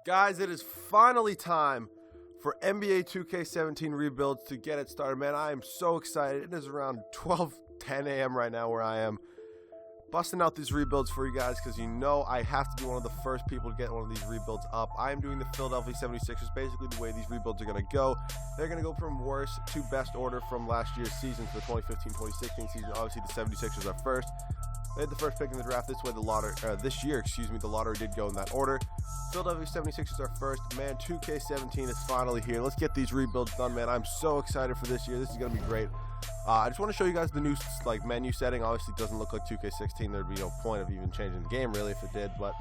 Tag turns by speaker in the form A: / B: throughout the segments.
A: Guys, it is finally time for NBA 2K17 rebuilds to get it started. Man, I am so excited. It is around 12:10 a.m. right now where I am. Busting out these rebuilds for you guys because you know I have to be one of the first people to get one of these rebuilds up. I am doing the Philadelphia 76ers, basically the way these rebuilds are going to go. They're going to go from worst to best order from last year's season to the 2015-2016 season. Obviously, the 76ers are first. They had the first pick in the draft this year, the lottery did go in that order. Philadelphia 76ers are first. Man, 2K17 is finally here. Let's get these rebuilds done, man. I'm so excited for this year. This is going to be great. I just want to show you guys the new menu setting. Obviously, it doesn't look like 2K16. There'd be no point of even changing the game, really, if it did. But,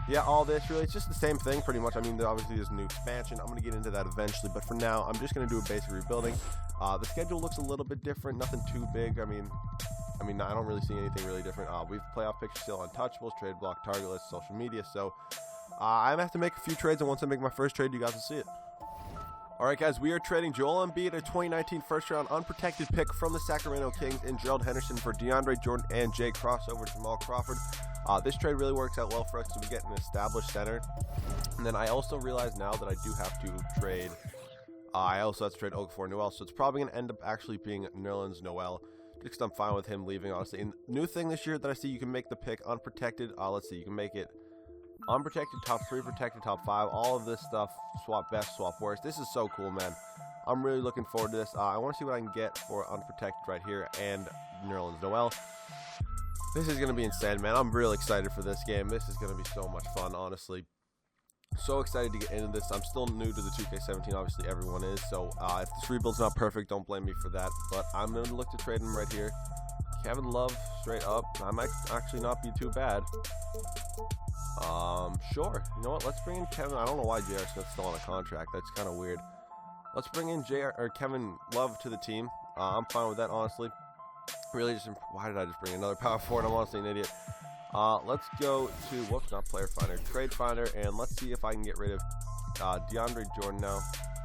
A: yeah, all this, really, it's just the same thing, pretty much. I mean, obviously, there's a new expansion. I'm going to get into that eventually. But for now, I'm just going to do a basic rebuilding. The schedule looks a little bit different. Nothing too big. I mean, I don't really see anything really different. We have playoff pictures still, untouchables, trade block, target list, social media. So I'm going to have to make a few trades, and once I make my first trade, you guys will see it. All right, guys, we are trading Joel Embiid, a 2019 first-round unprotected pick from the Sacramento Kings, and Gerald Henderson for DeAndre Jordan and Jay Cross over Jamal Crawford. This trade really works out well for us because we get an established center. And then I also realize now that I do have to trade. I also have to trade Okafor Noel, so it's probably going to end up actually being Nerlens Noel. Because I'm fine with him leaving, honestly. And new thing this year that I see, you can make the pick unprotected. Let's see, you can make it unprotected, top 3, protected, top 5. All of this stuff, swap best, swap worst. This is so cool, man. I'm really looking forward to this. I want to see what I can get for unprotected right here and Nerlens Noel. This is going to be insane, man. I'm really excited for this game. This is going to be so much fun, honestly. So excited to get into this. I'm still new to the 2K17, obviously everyone is, so if this rebuild's not perfect, don't blame me for that, but I'm going to look to trade him right here. Kevin Love, straight up. I might actually not be too bad. Sure. You know what? Let's bring in Kevin. I don't know why J.R. Smith's still on a contract. That's kind of weird. Let's bring in Kevin Love to the team. I'm fine with that, honestly. Really just, why did I just bring another power forward? I'm honestly an idiot. Let's go to, not player finder, trade finder, and let's see if I can get rid of DeAndre Jordan now.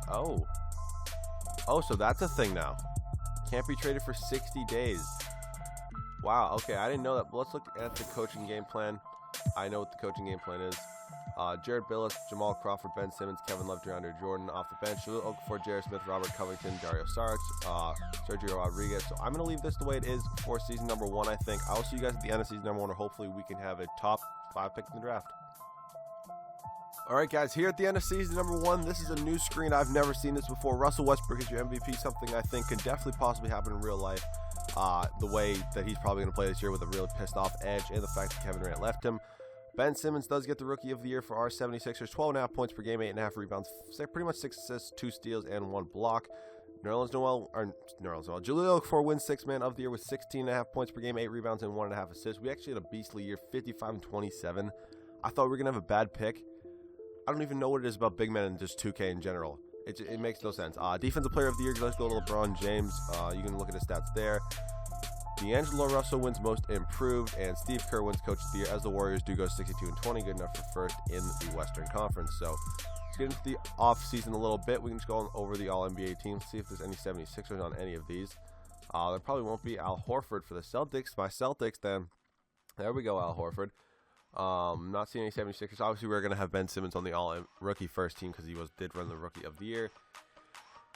A: Oh, so that's a thing now. Can't be traded for 60 days. Wow, okay, I didn't know that. But let's look at the coaching game plan. I know what the coaching game plan is. Jared Billis, Jamal Crawford, Ben Simmons, Kevin Love, DeAndre Jordan off the bench. Okafor, J.R. Smith, Robert Covington, Dario Saric, Sergio Rodriguez. So I'm going to leave this the way it is for season number 1, I think. I will see you guys at the end of season number 1, or hopefully we can have a top 5 pick in the draft. All right, guys, here at the end of season number 1, this is a new screen. I've never seen this before. Russell Westbrook is your MVP, something I think could definitely possibly happen in real life. The way that he's probably going to play this year with a really pissed off edge, and the fact that Kevin Durant left him. Ben Simmons does get the Rookie of the Year for our 76ers. 12.5 points per game, 8.5 rebounds, pretty much 6 assists, 2 steals, and 1 block. Jahlil Okafor wins 6th Man of the Year with 16.5 points per game, 8 rebounds, and 1.5 assists. We actually had a beastly year, 55-27. I thought we were going to have a bad pick. I don't even know what it is about big men and just 2K in general. It makes no sense. Defensive Player of the Year, let's go to LeBron James. You can look at his stats there. D'Angelo Russell wins Most Improved, and Steve Kerr wins Coach of the Year as the Warriors do go 62-20, good enough for first in the Western Conference. So let's get into the offseason a little bit. We can just go over the All-NBA teams, see if there's any 76ers on any of these. There probably won't be. Al Horford for the Celtics. My Celtics, then. There we go, Al Horford. Not seeing any 76ers. Obviously, we're going to have Ben Simmons on the All-Rookie First team because he did run the Rookie of the Year.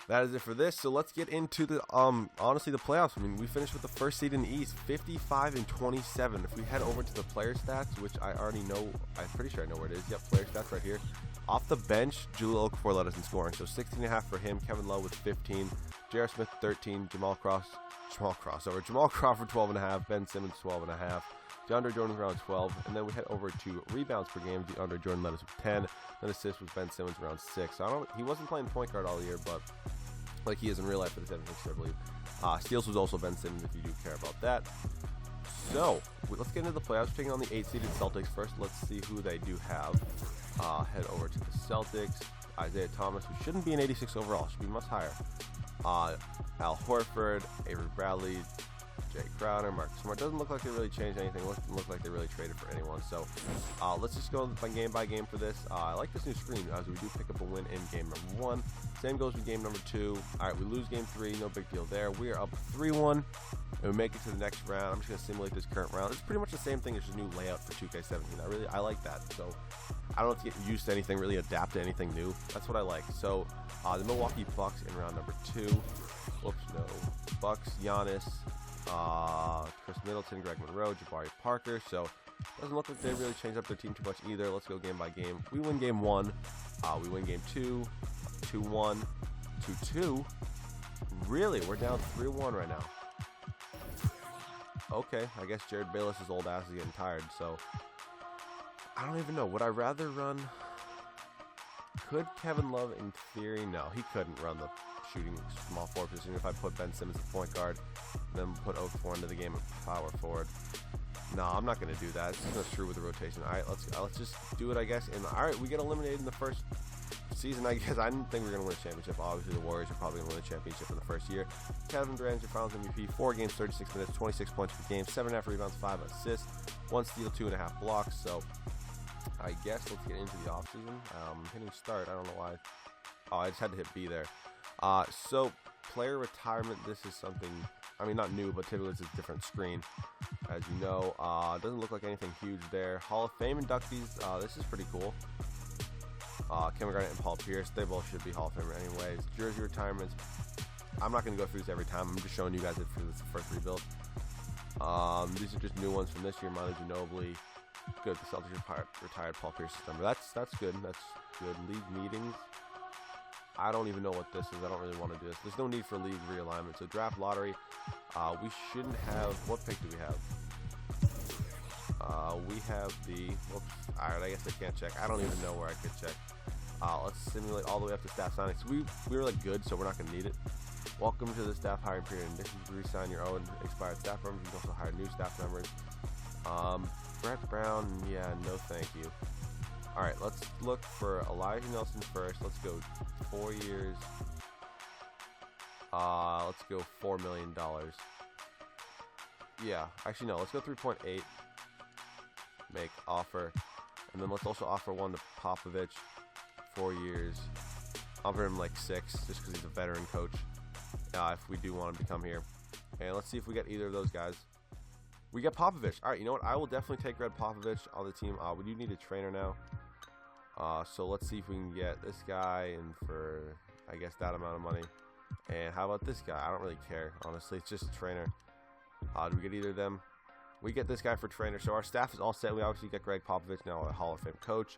A: That is it for this. So let's get into the honestly the playoffs. I mean, we finished with the first seed in the East, 55-27. If we head over to the player stats, which I already know, I'm pretty sure I know where it is. Yep, player stats right here. Off the bench, Jahlil Okafor led us in scoring, so 16.5 for him. Kevin Love with 15, J.R. Smith 13, Jamal Crawford 12.5, Ben Simmons 12.5. DeAndre Jordan was around 12, and then we head over to rebounds per game. DeAndre Jordan led us with 10, then assists with Ben Simmons around 6. So he wasn't playing point guard all year, but like he is in real life for the 76ers, I believe. Steals was also Ben Simmons, if you do care about that. So let's get into the playoffs. Taking on the 8-seeded Celtics first. Let's see who they do have. Head over to the Celtics. Isaiah Thomas, who shouldn't be an 86 overall, should be much higher. Al Horford, Avery Bradley, Jay Crowder, Marcus Smart. Doesn't look like they really changed anything. Doesn't look like they really traded for anyone. So let's just go by game for this. I like this new screen as we do pick up a win in game number 1. Same goes with game number 2. All right, we lose game 3. No big deal there. We are up 3-1. And we make it to the next round. I'm just going to simulate this current round. It's pretty much the same thing as a new layout for 2K17. I like that. So I don't have to get used to anything, really adapt to anything new. That's what I like. So the Milwaukee Bucks in round number 2. Whoops, no. Bucks, Giannis, Chris Middleton, Greg Monroe, Jabari Parker. So doesn't look like they really changed up their team too much either. Let's go game by game. We win game 1. We win game 2. 2-1. 2-2. Really? We're down 3-1 right now. Okay, I guess Jared Bayless's old ass is getting tired, so I don't even know. Would I rather run? Could Kevin Love, in theory? No, he couldn't run the shooting small forward position if I put Ben Simmons at point guard, then put Okafor into the game of power forward. No, I'm not going to do that. It's just going to screw with the rotation. All right, let's just do it, I guess. And all right, we get eliminated in the first season, I guess. I didn't think we were going to win a championship. Obviously, the Warriors are probably going to win a championship in the first year. Kevin Durant's your Finals MVP. 4 games, 36 minutes, 26 points per game, 7.5 rebounds, 5 assists, 1 steal, 2.5 blocks. So I guess let's get into the offseason. Hitting start. I don't know why. Oh, I just had to hit B there. So player retirement. This is something, I mean, not new, but typically it's a different screen, as you know. Doesn't look like anything huge there. Hall of Fame inductees. This is pretty cool. Kevin Garnett and Paul Pierce, they both should be Hall of Famer anyways. Jersey retirements. I'm not going to go through this every time. I'm just showing you guys it for this first rebuild. These are just new ones from this year. Manu Ginobili. Good. The Celtics retired Paul Pierce's number. That's good. That's good. League meetings. I don't even know what this is. I don't really want to do this. There's no need for league realignment. So draft lottery. We shouldn't have. What pick do we have? We have the. Whoops. All right. I guess I can't check. I don't even know where I could check. Let's simulate all the way up to staff signings. We were like good, so we're not going to need it. Welcome to the staff hiring period. In addition to re-sign your own expired staff members, you can also hire new staff members. Brett Brown, yeah, no thank you. All right, let's look for Elijah Nelson first. Let's go 4 years. Let's go $4 million. Yeah, actually no, let's go 3.8. Make offer, and then let's also offer one to Popovich. 4 years. Offer him like 6, just because he's a veteran coach. If we do want him to come here, and let's see if we get either of those guys. We get Popovich. All right, you know what? I will definitely take Red Popovich on the team. We do need a trainer now. So let's see if we can get this guy in for, I guess, that amount of money. And how about this guy? I don't really care, honestly. It's just a trainer. Do we get either of them? We get this guy for trainer. So our staff is all set. We obviously get Greg Popovich now, a Hall of Fame coach.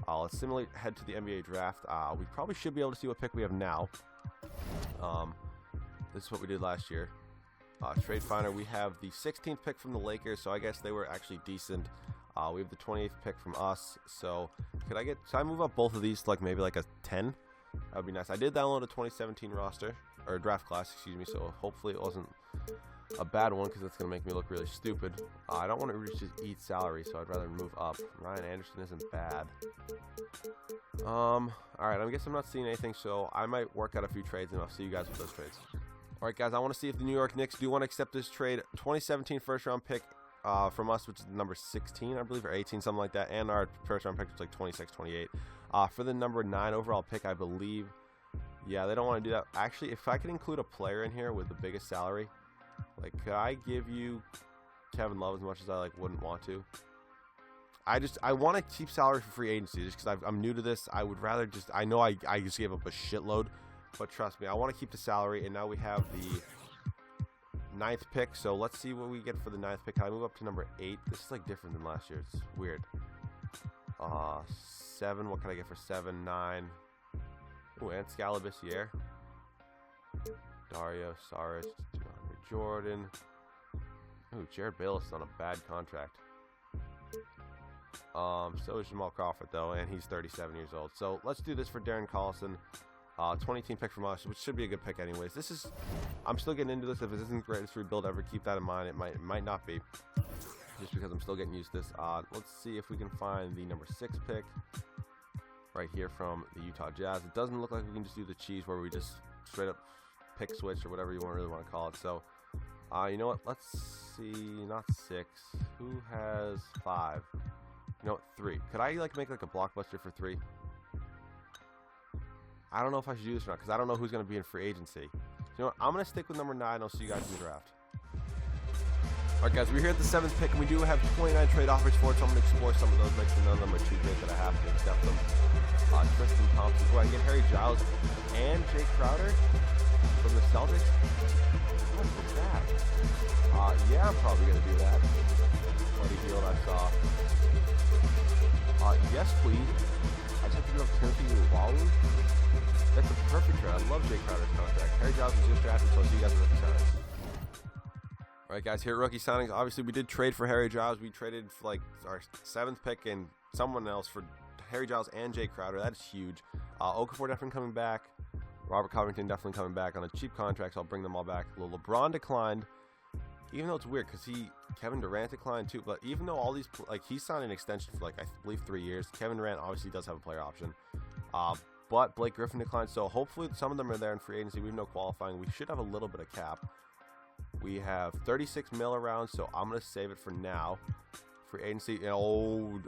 A: Let's head to the NBA draft. We probably should be able to see what pick we have now. This is what we did last year. Trade Finder, we have the 16th pick from the Lakers, so I guess they were actually decent. We have the 28th pick from us, so should I move up both of these to like maybe like a 10? That would be nice. I did download a 2017 roster, or draft class, excuse me, so hopefully it wasn't a bad one because it's going to make me look really stupid. I don't want to just eat salary, so I'd rather move up. Ryan Anderson isn't bad. Alright, I guess I'm not seeing anything, so I might work out a few trades and I'll see you guys with those trades. Alright guys, I want to see if the New York Knicks do want to accept this trade. 2017 first round pick from us, which is number 16, I believe, or 18, something like that, and our first round pick was like 26, 28. For the number 9 overall pick, I believe, yeah, they don't want to do that. Actually, if I could include a player in here with the biggest salary, like, could I give you Kevin Love as much as I wouldn't want to? I want to keep salary for free agency just because I'm new to this. I would rather just, I know I just gave up a shitload, but trust me, I want to keep the salary. And now we have the 9th pick, so let's see what we get for the 9th pick. I move up to number 8. This is like different than last year. It's weird. 7. What can I get for 7? 9. Ooh, and Scalabissiere. Dario Saric. Jordan. Ooh, Jared Bayless is on a bad contract. So is Jamal Crawford though, and he's 37 years old. So let's do this for Darren Collison. 2018 pick from us, which should be a good pick anyways. I'm still getting into this. If it isn't the greatest rebuild ever, keep that in mind. It might not be, just because I'm still getting used to this. Let's see if we can find the number 6 pick right here from the Utah Jazz. It doesn't look like we can just do the cheese where we just straight up pick switch or whatever you really want to call it. So You know what? Let's see. Not 6. Who has 5? You know what? 3. Could I like make like a blockbuster for 3? I don't know if I should do this or not because I don't know who's going to be in free agency. You know what? I'm going to stick with number 9. I'll see you guys in the draft. Alright guys, we're here at the 7th pick, and we do have 29 trade offers for it, so I'm going to explore some of those. Make sure none of them are too good that I have to accept them. Tristan Thompson, I can get Harry Giles and Jake Crowder from the Celtics. What is that? Yeah, I'm probably going to do that. Bloody deal I saw. Yes, please. I just have to give up Timothy Walu. That's a perfect trade. I love Jake Crowder's contract. Harry Giles was just drafted, so I'll see you guys in the signings. Alright guys, here at Rookie Signings, obviously we did trade for Harry Giles. We traded for like our 7th pick and someone else for Harry Giles and Jake Crowder. That's huge. Okafor definitely coming back. Robert Covington definitely coming back on a cheap contract, so I'll bring them all back. LeBron declined, even though it's weird because Kevin Durant declined too. But even though all these, like he signed an extension for like I believe 3 years. Kevin Durant obviously does have a player option. But Blake Griffin declined, so hopefully some of them are there in free agency. We have no qualifying. We should have a little bit of cap. We have 36 mil around, so I'm going to save it for now. Free agency. Oh,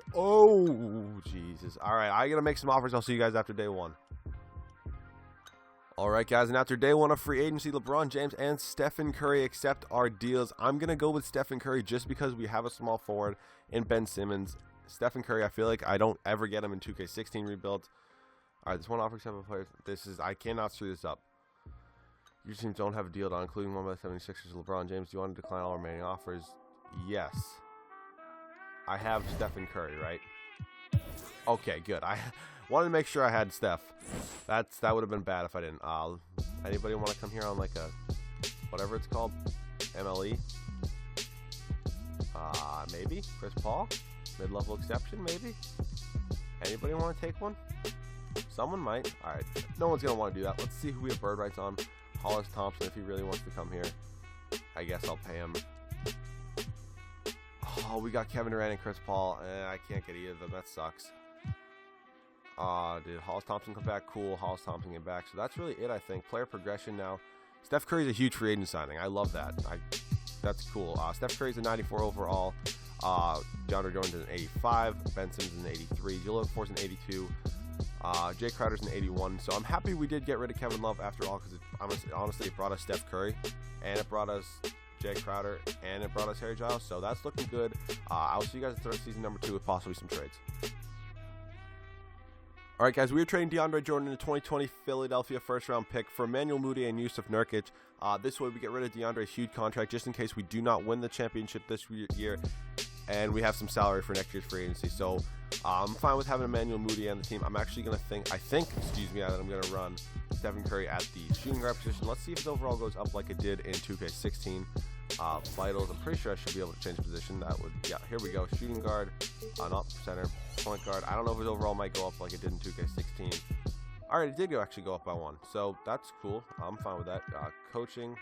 A: Jesus. All right, I got to make some offers. I'll see you guys after day 1. All right, guys, and after day 1 of free agency, LeBron James and Stephen Curry accept our deals. I'm going to go with Stephen Curry just because we have a small forward in Ben Simmons. Stephen Curry, I feel like I don't ever get him in 2K16 rebuilds. All right, this one offer 7 players. I cannot screw this up. Your teams don't have a deal on, including one by the 76ers. LeBron James, do you want to decline all remaining offers? Yes. I have Stephen Curry, right? Okay, good. I wanted to make sure I had Steph. That would have been bad if I didn't. Anybody want to come here on like a whatever it's called, MLE? Maybe Chris Paul, mid-level exception, maybe. Anybody want to take one? Someone might. All right, no one's gonna want to do that. Let's see who we have bird rights on. Hollis Thompson, if he really wants to come here, I guess I'll pay him. Oh, we got Kevin Durant and Chris Paul. I can't get either of them. That sucks. Did Hollis Thompson come back? Cool. Hollis Thompson came back. So that's really it, I think. Player progression now. Steph Curry's a huge free agent signing. I love that. That's cool. Steph Curry's a 94 overall. DeAndre Jordan's an 85. Ben Simmons is an 83. Jahlil Okafor's an 82. Jake Crowder's an 81, so I'm happy we did get rid of Kevin Love after all, because honestly it brought us Steph Curry, and it brought us Jake Crowder, and it brought us Harry Giles, so that's looking good. I'll see you guys at season number 2 with possibly some trades. Alright guys, we are trading DeAndre Jordan in the 2020 Philadelphia first-round pick for Emmanuel Mudiay and Yusuf Nurkic. This way we get rid of DeAndre's huge contract just in case we do not win the championship this year, and we have some salary for next year's free agency. So I'm fine with having Emmanuel Mudiay on the team. I'm actually going to that I'm going to run Stephen Curry at the shooting guard position. Let's see if his overall goes up like it did in 2K16. Vitals, I'm pretty sure I should be able to change position. Yeah, here we go. Shooting guard, not center, point guard. I don't know if his overall might go up like it did in 2K16. All right, it did actually go up by 1, so that's cool. I'm fine with that. Coaching,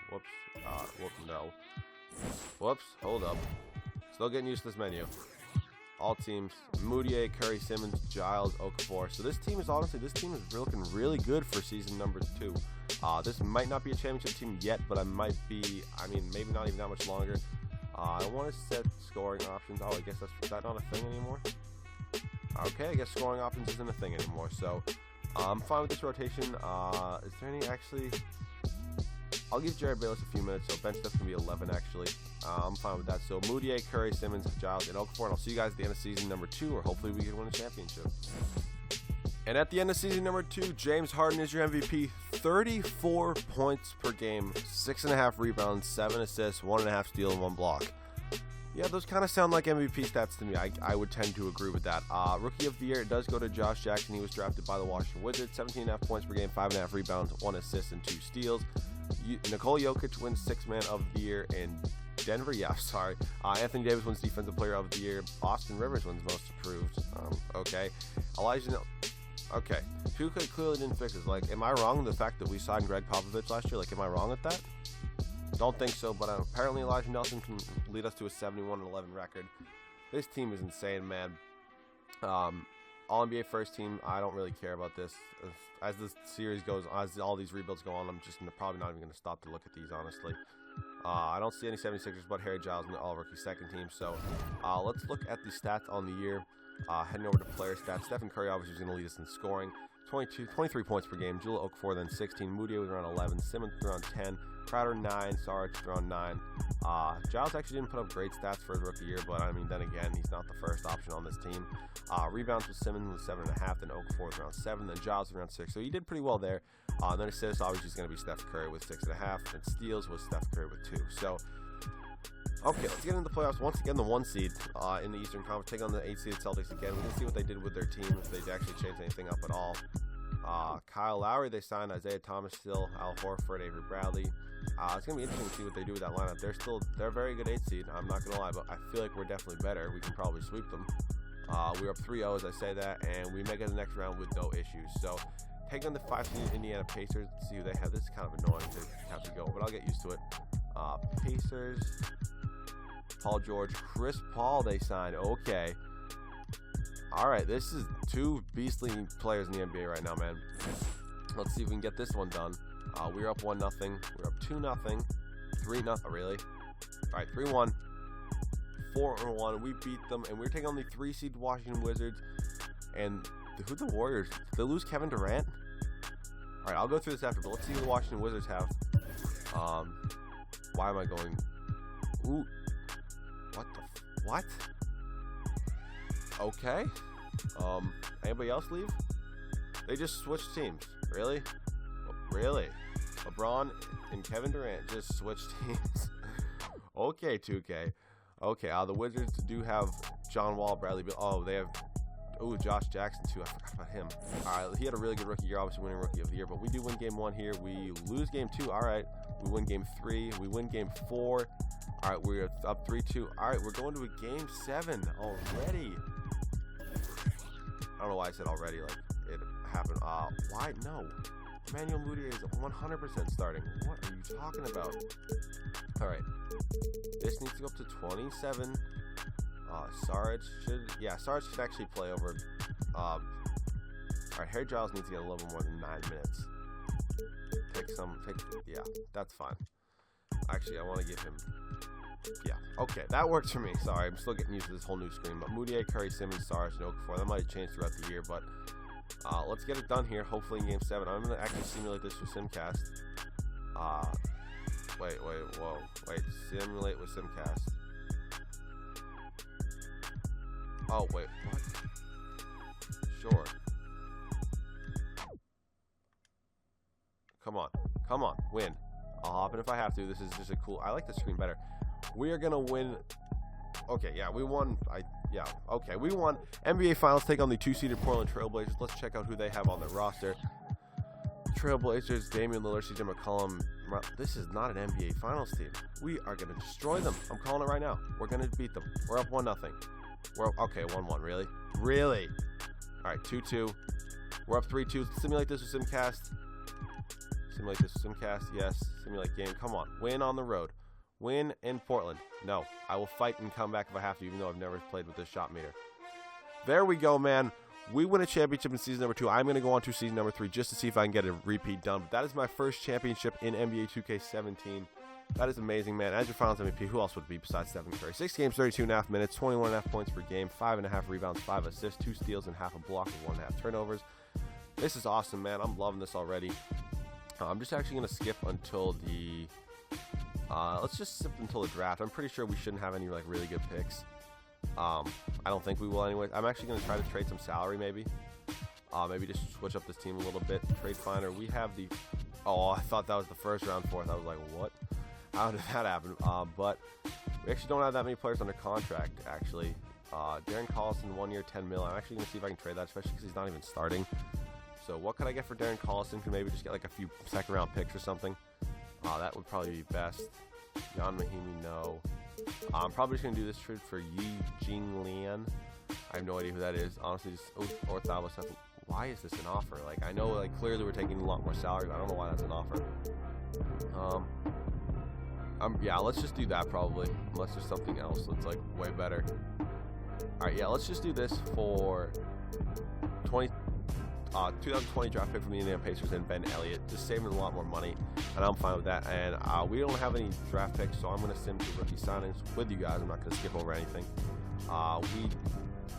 A: no. Whoops, hold up. Still getting used to this menu. All teams, Mudiay, Curry, Simmons, Giles, Okafor. So this team is looking really good for season number 2. This might not be a championship team yet, but maybe not even that much longer. I want to set scoring options. Oh, I guess is that not a thing anymore? Okay, I guess scoring options isn't a thing anymore. So I'm fine with this rotation. Is there any actually? I'll give Jared Bayless a few minutes, so bench depth can be 11 actually. I'm fine with that. So Mudiay, Curry, Simmons, Giles, and Okafor, and I'll see you guys at the end of season number 2, or hopefully we can win a championship. And at the end of season number 2, James Harden is your MVP. 34 points per game, 6.5 rebounds, 7 assists, 1.5 steal, and 1 block. Yeah, those kind of sound like MVP stats to me. I would tend to agree with that. Rookie of the year, it does go to Josh Jackson. He was drafted by the Washington Wizards. 17.5 points per game, 5.5 rebounds, 1 assist, and 2 steals. Nikola Jokic wins 6th man of the year in Denver. Yeah, sorry. Anthony Davis wins defensive player of the year. Austin Rivers wins most improved. Okay. Okay. 2K clearly didn't fix this. Like, am I wrong in the fact that we signed Greg Popovich last year? Like, am I wrong at that? Don't think so, but apparently Elijah Nelson can lead us to a 71-11 record. This team is insane, man. All-NBA first team, I don't really care about this. As this series goes, as all these rebuilds go on, I'm just probably not even going to stop to look at these, honestly. I don't see any 76ers but Harry Giles in the all-rookie second team. So let's look at the stats on the year. Heading over to player stats. Stephen Curry obviously is going to lead us in scoring. 23 points per game. Jahlil Okafor then 16. Moutier was around 11. Simmons was around 10. Crowder 9. Saric was around 9. Giles actually didn't put up great stats for his rookie year, but I mean, then again, he's not the first option on this team. Rebounds with Simmons was 7.5. Then Okafor was around 7. Then Giles was around 6. So he did pretty well there. And then assists obviously is going to be Steph Curry with 6.5. And steals was Steph Curry with 2. So okay, let's get into the playoffs. Once again, the 1 seed in the Eastern Conference take on the 8 seeded Celtics again. We can see what they did with their team, if they actually changed anything up at all. Kyle Lowry, they signed Isaiah Thomas still, Al Horford, Avery Bradley. It's going to be interesting to see what they do with that lineup. They're a very good 8 seed, I'm not going to lie, but I feel like we're definitely better. We can probably sweep them. We're up 3-0 as I say that, and we make it to the next round with no issues. So, take on the 5 seed Indiana Pacers, see who they have. This is kind of annoying to have to go, but I'll get used to it. Pacers, Paul George, Chris Paul they signed. Okay. All right, this is 2 beastly players in the NBA right now, man. Let's see if we can get this one done. We're up 1-0. We're up 2-0. 3-0. Really? All right, 3-1. 4-1. We beat them, and we're taking on the 3 seed Washington Wizards. And who the Warriors? Did they lose Kevin Durant? All right, I'll go through this after, but let's see who the Washington Wizards have. Why am I going? Ooh. What? Okay. Anybody else leave? They just switched teams. Really? Really? LeBron and Kevin Durant just switched teams. Okay, 2K. Okay, the Wizards do have John Wall, Bradley Beal. Oh, they have Josh Jackson too. I forgot about him. All right, he had a really good rookie year, obviously winning Rookie of the Year, but we do win game 1 here. We lose game 2. All right. We win game 3. We win game 4. All right, we're up 3-2. All right, we're going to a game 7 already. I don't know why I said already, like it happened. Why? No. Emmanuel Moutier is 100% starting. What are you talking about? All right. This needs to go up to 27. Saric should actually play over. All right, Harry Giles needs to get a little more than 9 minutes. Yeah, that's fine. Actually, I want to give him. Yeah, okay, that works for me. Sorry, I'm still getting used to this whole new screen. But Moutier, Curry, Simmons, Saric, and Okafor, that might have changed throughout the year, but let's get it done here. Hopefully in Game 7. I'm going to actually simulate this with Simcast. Wait, simulate with Simcast. Oh, wait, what? Sure. Come on, win. I'll hop in if I have to. This is just a cool. I like the screen better. We are gonna win. Okay, yeah, we won. Okay, we won. NBA Finals take on the 2-seeded Portland Trailblazers. Let's check out who they have on their roster. Trailblazers, Damian Lillard, CJ McCollum. This is not an NBA Finals team. We are gonna destroy them. I'm calling it right now. We're gonna beat them. We're up 1-0. Okay, 1-1. Really? All right, 2-2. We're up 3-2. Simulate this with Simcast. Yes. Simulate game. Come on. Win on the road. Win in Portland. No, I will fight and come back if I have to, even though I've never played with this shot meter. There we go, man. We win a championship in season number 2. I'm going to go on to season number 3 just to see if I can get a repeat done. But that is my first championship in NBA 2K17. That is amazing, man. As your finals MVP, who else would it be besides Stephen Curry? 6 games, 32.5 minutes, 21.5 points per game, 5.5 rebounds, 5 assists, 2 steals, and half a block with 1.5 turnovers. This is awesome, man. I'm loving this already. I'm just actually going to skip until the... let's just skip until the draft. I'm pretty sure we shouldn't have any like really good picks. I don't think we will anyway. I'm actually going to try to trade some salary maybe. Maybe just switch up this team a little bit. Trade finder. We have the... Oh, I thought that was the first round fourth. I was like, what? How did that happen? But we actually don't have that many players under contract, actually. Darren Collison, 1 year, $10 million. I'm actually going to see if I can trade that, especially because he's not even starting. So what could I get for Darren Collison? Could maybe just get like a few second round picks or something. That would probably be best. Jan Mahimi, no. I'm probably just going to do this trade for Yi Jing Lian. I have no idea who that is. Honestly, just Orthaba stuff. Why is this an offer? Like, I know, like, clearly we're taking a lot more salary, but I don't know why that's an offer. Yeah, let's just do that probably. Unless there's something else that's, like, way better. Alright, yeah, let's just do this for 2020 draft pick from the Indiana Pacers and Ben Elliott, just saving a lot more money, and I'm fine with that. And we don't have any draft picks, so I'm going to sim to rookie signings with you guys. I'm not going to skip over anything. We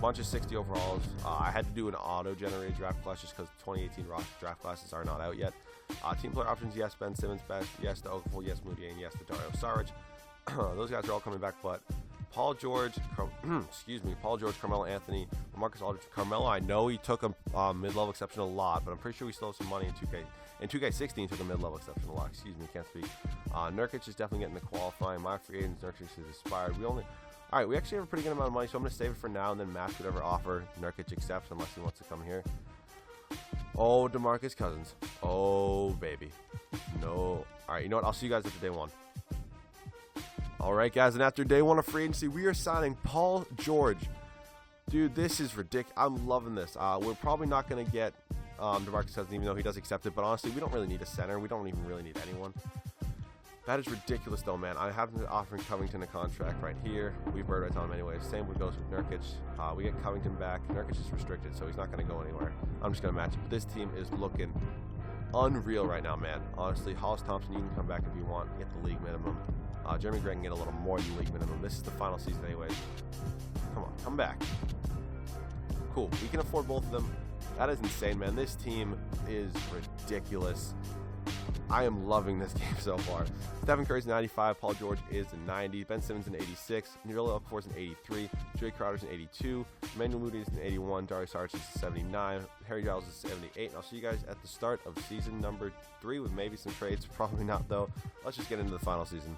A: bunch of 60 overalls. I had to do an auto-generated draft class just because 2018 draft classes are not out yet. Team player options, yes, Ben Simmons, best, yes to Okafor, yes, Moody, and yes to Dario Saric. Those guys are all coming back, but Paul George, Carmelo Anthony, Marcus Aldridge. Carmelo, I know he took a mid-level exception a lot, but I'm pretty sure we still have some money in 2K. In 2K16, took a mid-level exception a lot. Excuse me, can't speak. Nurkic is definitely getting the qualifying. My free agents, Nurkic is expired. All right, we actually have a pretty good amount of money, so I'm going to save it for now and then match whatever offer Nurkic accepts, unless he wants to come here. Oh, DeMarcus Cousins. Oh, baby. No. All right, you know what? I'll see you guys after day one. All right, guys, and after day one of free agency, we are signing Paul George. Dude, this is ridiculous. I'm loving this. We're probably not going to get DeMarcus Cousins, even though he does accept it, but honestly, we don't really need a center. We don't even really need anyone. That is ridiculous, though, man. I have been offering Covington a contract right here. We've heard right on him anyway. Same would goes with Nurkic. We get Covington back. Nurkic is restricted, so he's not going to go anywhere. I'm just going to match it. But this team is looking unreal right now, man. Honestly, Hollis Thompson, you can come back if you want. Get the league minimum. Jeremy Grant can get a little more than league minimum. This is the final season anyways. Come on, come back. Cool. We can afford both of them. That is insane, man. This team is ridiculous. I am loving this game so far. Stephen Curry's 95. Paul George is a 90. Ben Simmons an 86. Nirla Okafor's an 83. Jay Crowder's an 82. Emmanuel Moody is an 81. Dario Saric is a 79. Harry Giles is 78. And I'll see you guys at the start of season number 3 with maybe some trades. Probably not, though. Let's just get into the final season.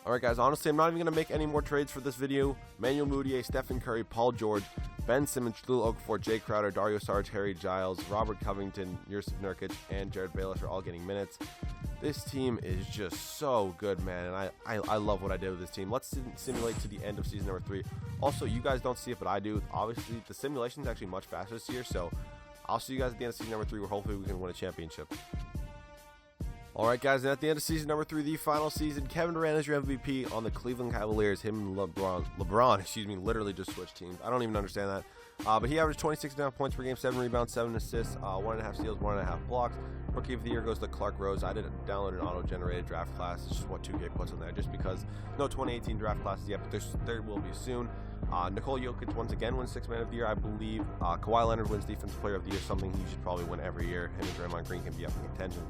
A: Alright, guys, honestly, I'm not even going to make any more trades for this video. Emmanuel Mudiay, Stephen Curry, Paul George, Ben Simmons, Jahlil Okafor, Jay Crowder, Dario Saric, Harry Giles, Robert Covington, Jusuf Nurkic, and Jared Baelish are all getting minutes. This team is just so good, man, and I love what I did with this team. Let's simulate to the end of season number 3. Also, you guys don't see it, but I do. Obviously, the simulation is actually much faster this year, so I'll see you guys at the end of season number 3 where hopefully we can win a championship. Alright, guys, and at the end of season number 3, the final season, Kevin Durant is your MVP on the Cleveland Cavaliers. Him and LeBron, literally just switched teams. I don't even understand that. But he averaged 26.5 points per game, 7 rebounds, 7 assists, 1.5 steals, 1.5 blocks. Rookie of the year goes to Clark Rose. I didn't download an auto-generated draft class. It's just what 2K puts in there, just because no 2018 draft classes yet, but there will be soon. Nikola Jokic once again wins 6th Man of the Year, I believe. Kawhi Leonard wins Defensive Player of the Year, something he should probably win every year. Him and Draymond Green can be up in contention.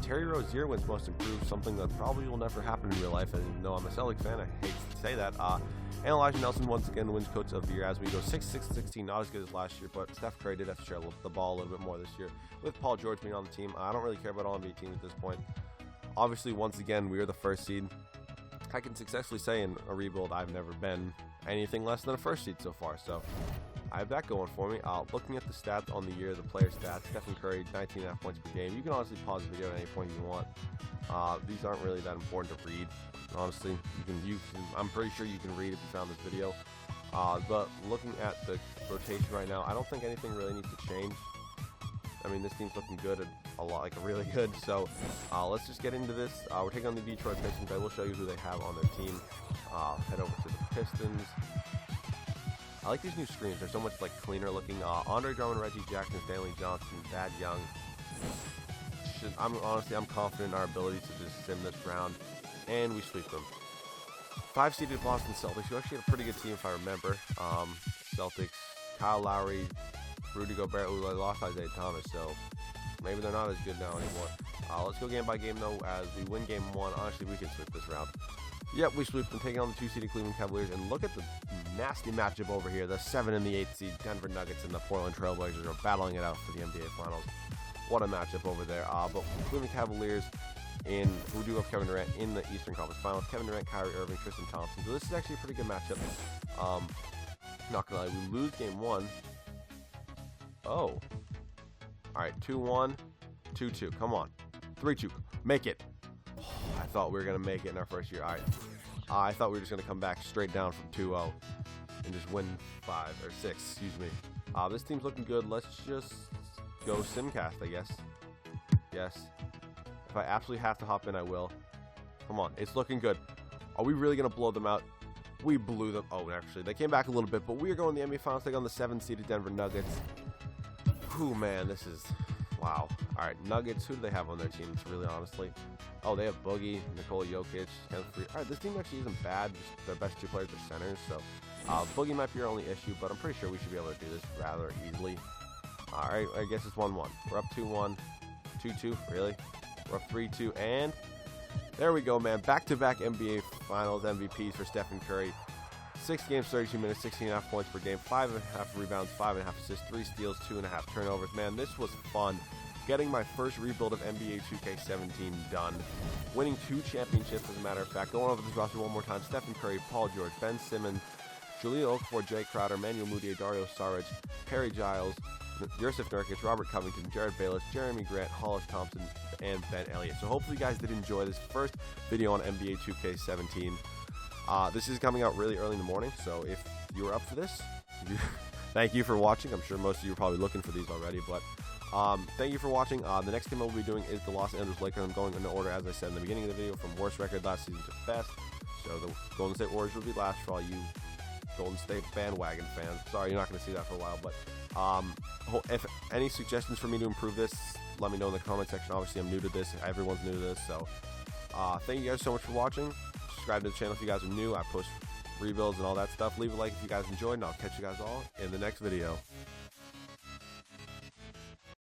A: Terry Rozier wins Most Improved, something that probably will never happen in real life. And even though I'm a Celtics fan, I hate to say that. And Elijah Nelson once again wins Coach of the Year as we go 6-6-16, not as good as last year, but Steph Curry did have to share the ball a little bit more this year with Paul George being on the team. I don't really care about all NBA teams at this point. Obviously, once again, we are the first seed. I can successfully say in a rebuild I've never been anything less than a first seed so far, so I have that going for me. Looking at the stats on the year, the player stats, Stephen Curry, 19.5 points per game. You can honestly pause the video at any point you want. These aren't really that important to read. Honestly, I'm pretty sure you can read if you found this video. But looking at the rotation right now, I don't think anything really needs to change. I mean, this team's looking good, really good. So let's just get into this. We're taking on the Detroit Pistons. I will show you who they have on their team. Head over to the Pistons. I like these new screens. They're so much cleaner looking. Andre Drummond, Reggie Jackson, Stanley Johnson, Thad Young. I'm confident in our ability to just sim this round, and we sweep them. 5-seeded Boston Celtics, who actually had a pretty good team if I remember. Celtics, Kyle Lowry, Rudy Gobert. Ooh, I lost Isaiah Thomas, so maybe they're not as good now anymore. Let's go game by game though. As we win game 1, honestly, we can sweep this round. Yep, we sweep them, taking on the 2-seeded Cleveland Cavaliers. And look at the nasty matchup over here. The 7 and the 8 seed Denver Nuggets and the Portland Trailblazers are battling it out for the NBA Finals. What a matchup over there. But Cleveland Cavaliers, who do have Kevin Durant in the Eastern Conference Finals. Kevin Durant, Kyrie Irving, Tristan Thompson. So this is actually a pretty good matchup. Not gonna lie, we lose game 1. Oh. Alright, 2-1, 2-2. Come on. 3-2. Make it. I thought we were going to make it in our first year. Alright. I thought we were just going to come back straight down from 2-0 and just win 5 or 6. Excuse me. This team's looking good. Let's just go Simcast, I guess. Yes. If I absolutely have to hop in, I will. Come on. It's looking good. Are we really going to blow them out? We blew them. Oh, actually, they came back a little bit, but we are going to the NBA Finals. Take on the 7-seeded Denver Nuggets. Whew, man, this is wow. All right, Nuggets. Who do they have on their team? Really, honestly, oh, they have Boogie, Nikola Jokic, Ken Free. All right, this team actually isn't bad. Just their best two players are centers, so Boogie might be your only issue, but I'm pretty sure we should be able to do this rather easily. All right, I guess it's 1-1. We're up 2-1, 2-2. Really, we're up 3-2, and there we go, man. Back-to-back NBA Finals MVPs for Stephen Curry. 6 games, 32 minutes, 16.5 points per game, 5.5 rebounds, 5.5 assists, 3 steals, 2.5 turnovers. Man, this was fun. Getting my first rebuild of NBA 2K17 done. Winning 2 championships, as a matter of fact. Going over this roster one more time. Stephen Curry, Paul George, Ben Simmons, Jahlil Okafor, Jay Crowder, Manuel Mudiay, Dario Saric, Harry Giles, Yusuf Nurkic, Robert Covington, Jared Bayless, Jeremy Grant, Hollis Thompson, and Ben Elliott. So hopefully you guys did enjoy this first video on NBA 2K17. This is coming out really early in the morning, so if you were up for this, thank you for watching. I'm sure most of you are probably looking for these already, but thank you for watching. The next game we'll be doing is the Los Angeles Lakers. I'm going in order, as I said in the beginning of the video, from worst record last season to best. So the Golden State Warriors will be last for all you Golden State bandwagon fans. Sorry, you're not going to see that for a while, but if any suggestions for me to improve this, let me know in the comment section. Obviously, I'm new to this. Everyone's new to this, so thank you guys so much for watching. Subscribe to the channel if you guys are new. I post rebuilds and all that stuff. Leave a like if you guys enjoyed, and I'll catch you guys all in the next video.